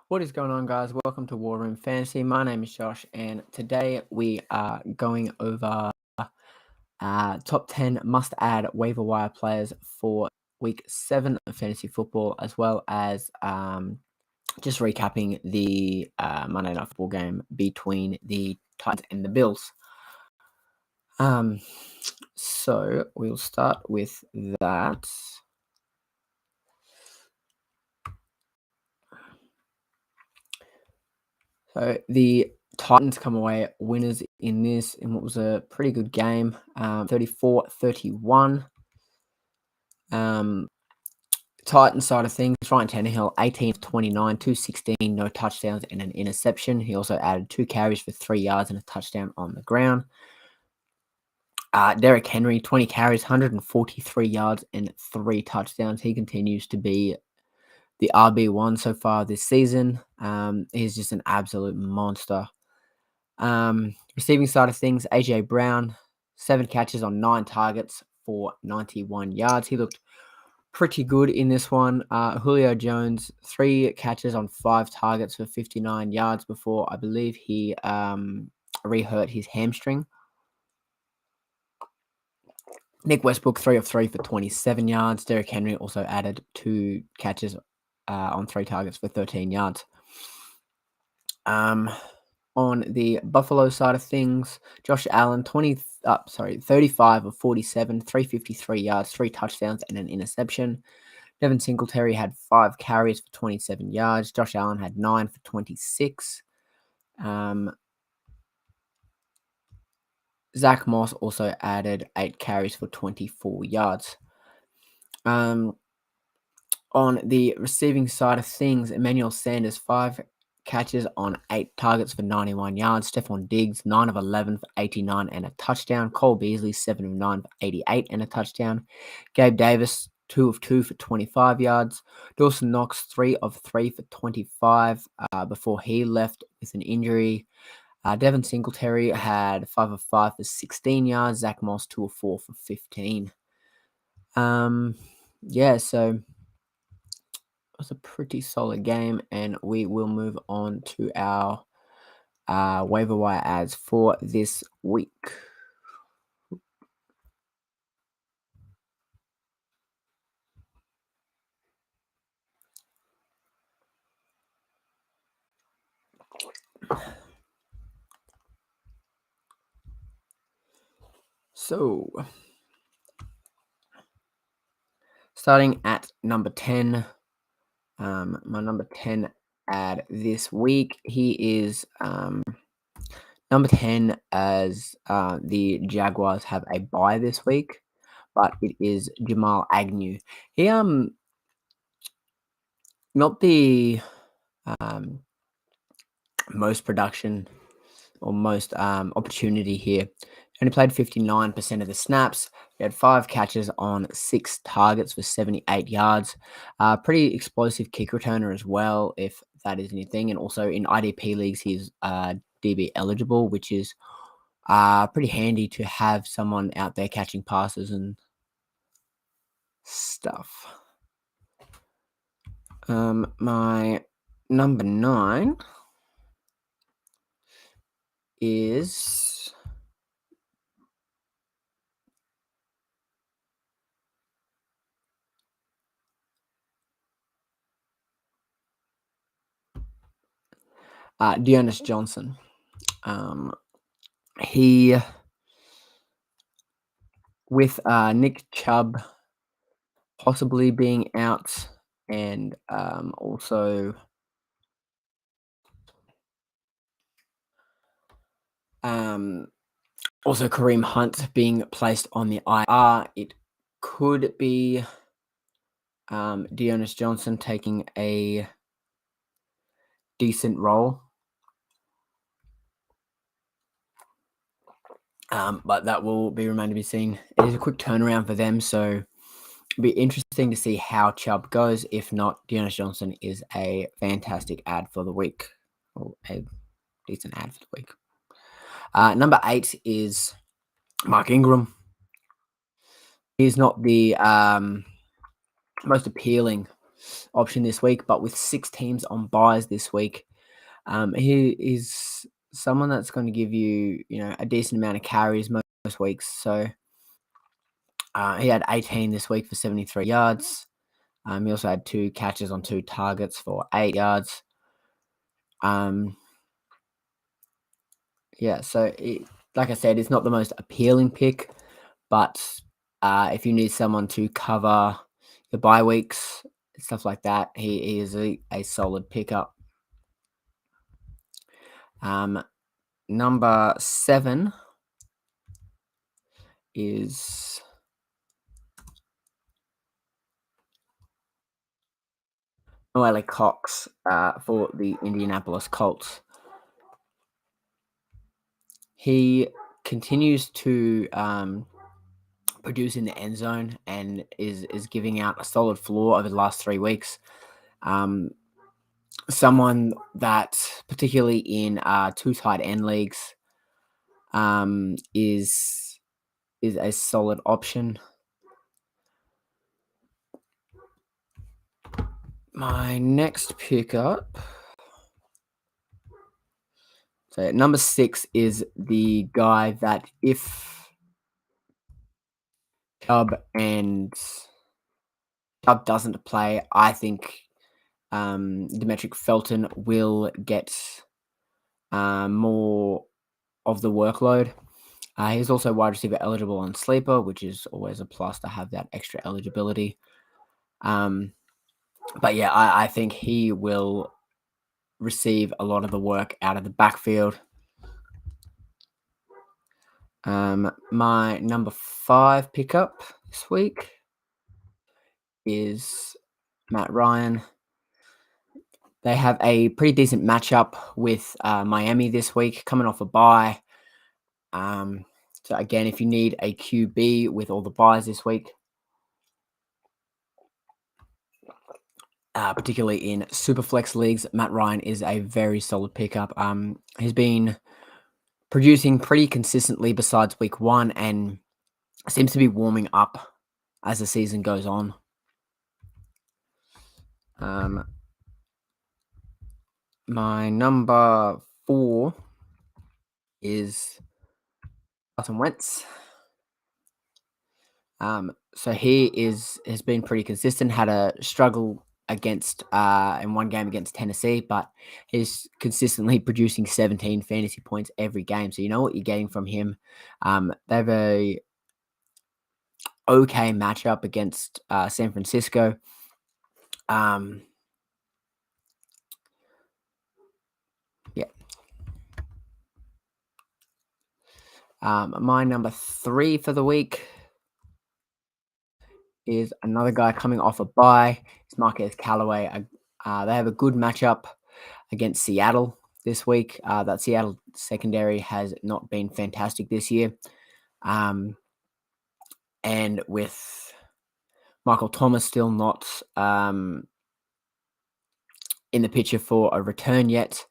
What is going on, guys? Welcome to War Room Fantasy. My name is Josh, and today we are going over top 10 must-add waiver wire players for Week 7 of fantasy football, as well as just recapping the Monday Night Football game between the Titans and the Bills. So we'll start with that. So the Titans come away winners in what was a pretty good game, 34-31. Titans side of things, Ryan Tannehill, 18 of 29, 216, no touchdowns and an interception. He also added 2 carries for 3 yards and a touchdown on the ground. Derrick Henry, 20 carries, 143 yards and 3 touchdowns. He continues to be the RB1 so far this season. He's just an absolute monster. Receiving side of things, AJ Brown, 7 catches on 9 targets for 91 yards. He looked pretty good in this one. Julio Jones, 3 catches on 5 targets for 59 yards before I believe he re-hurt his hamstring. Nick Westbrook, 3 of 3 for 27 yards. Derrick Henry also added 2 catches on 3 targets for 13 yards. On the Buffalo side of things, Josh Allen, 35 of 47, 353 yards, 3 touchdowns, and an interception. Devin Singletary had 5 carries for 27 yards. Josh Allen had 9 for 26. Zach Moss also added 8 carries for 24 yards. On the receiving side of things, Emmanuel Sanders, 5 catches on 8 targets for 91 yards. Stephon Diggs, 9 of 11 for 89 and a touchdown. Cole Beasley, 7 of 9 for 88 and a touchdown. Gabe Davis, 2 of 2 for 25 yards. Dawson Knox, 3 of 3 for 25 before he left with an injury. Devin Singletary had 5 of 5 for 16 yards. Zach Moss, 2 of 4 for 15. So it was a pretty solid game, and we will move on to our waiver wire ads for this week. So, starting at number 10, my number 10 ad this week, he is number 10 as the Jaguars have a bye this week, but it is Jamal Agnew. He not the most production or most opportunity here. Only played 59% of the snaps. He had 5 catches on 6 targets for 78 yards. Pretty explosive kick returner as well, if that is anything. And also in IDP leagues, he's DB eligible, which is pretty handy to have someone out there catching passes and stuff. My number 9 is Dearness Johnson. He, with Nick Chubb possibly being out, and also Kareem Hunt being placed on the IR, it could be Dearness Johnson taking a decent role. But that will be remain to be seen. It is a quick turnaround for them, so it'll be interesting to see how Chubb goes. If not, Dearness Johnson is a fantastic ad for the week, or a decent ad for the week. Number 8 is Mark Ingram. He's not the most appealing option this week, but with 6 teams on buys this week, he is someone that's going to give you, a decent amount of carries most weeks. So he had 18 this week for 73 yards. He also had 2 catches on 2 targets for 8 yards. So like I said, it's not the most appealing pick, but if you need someone to cover the bye weeks, stuff like that, he is a solid pickup. Number 7 is Noelle Cox for the Indianapolis Colts. He continues to produce in the end zone and is giving out a solid floor over the last 3 weeks. Someone that, particularly in 2 tight end leagues, is a solid option. My next pickup. So number 6 is the guy that if Chubb doesn't play, I think Demetric Felton will get more of the workload. He's also wide receiver eligible on Sleeper, which is always a plus to have that extra eligibility. But yeah, I think he will receive a lot of the work out of the backfield. My number 5 pickup this week is Matt Ryan. They have a pretty decent matchup with Miami this week, coming off a bye. So again, if you need a QB with all the buys this week, particularly in Superflex leagues, Matt Ryan is a very solid pickup. He's been producing pretty consistently besides week 1 and seems to be warming up as the season goes on. My number 4 is Carson Wentz. So he has been pretty consistent. Had a struggle against in one game against Tennessee, but he's consistently producing 17 fantasy points every game. So you know what you're getting from him. They have a okay matchup against San Francisco. My number 3 for the week is another guy coming off a bye. It's Marquez Callaway. They have a good matchup against Seattle this week. That Seattle secondary has not been fantastic this year. And with Michael Thomas still not in the picture for a return yet,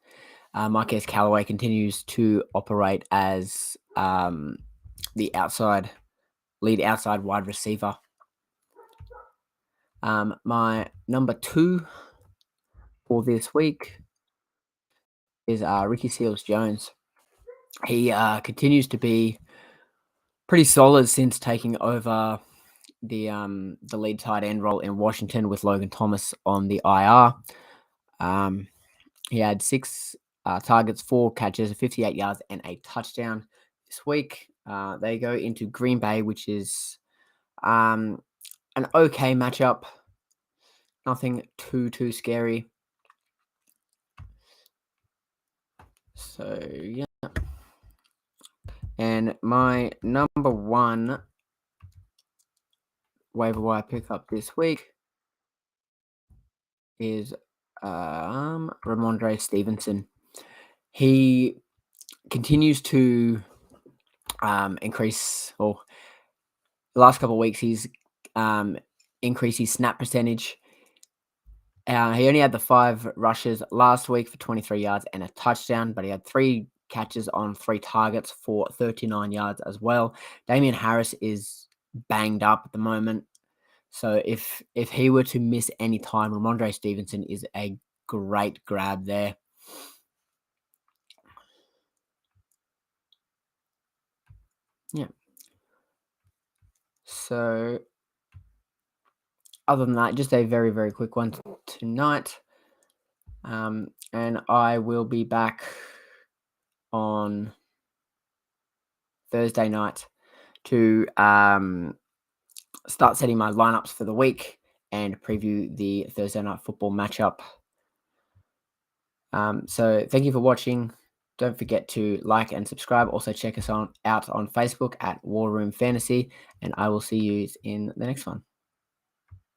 Marquez Callaway continues to operate as the lead outside wide receiver. My number 2 for this week is Ricky Seals-Jones. He continues to be pretty solid since taking over the lead tight end role in Washington with Logan Thomas on the IR. He had 6 targets, 4 catches, 58 yards, and a touchdown this week. They go into Green Bay, which is an okay matchup. Nothing too scary. So yeah. And my number 1 waiver wire pickup this week is Ramondre Stevenson. He continues to increase. Well, the last couple of weeks, he's increased his snap percentage. He only had the 5 rushes last week for 23 yards and a touchdown, but he had 3 catches on 3 targets for 39 yards as well. Damian Harris is banged up at the moment. So if he were to miss any time, Ramondre Stevenson is a great grab there. Yeah. So other than that, just a very, very quick one tonight. And I will be back on Thursday night to start setting my lineups for the week and preview the Thursday night football matchup. So thank you for watching. Don't forget to like and subscribe. Also check us out on Facebook at War Room Fantasy, and I will see you in the next one.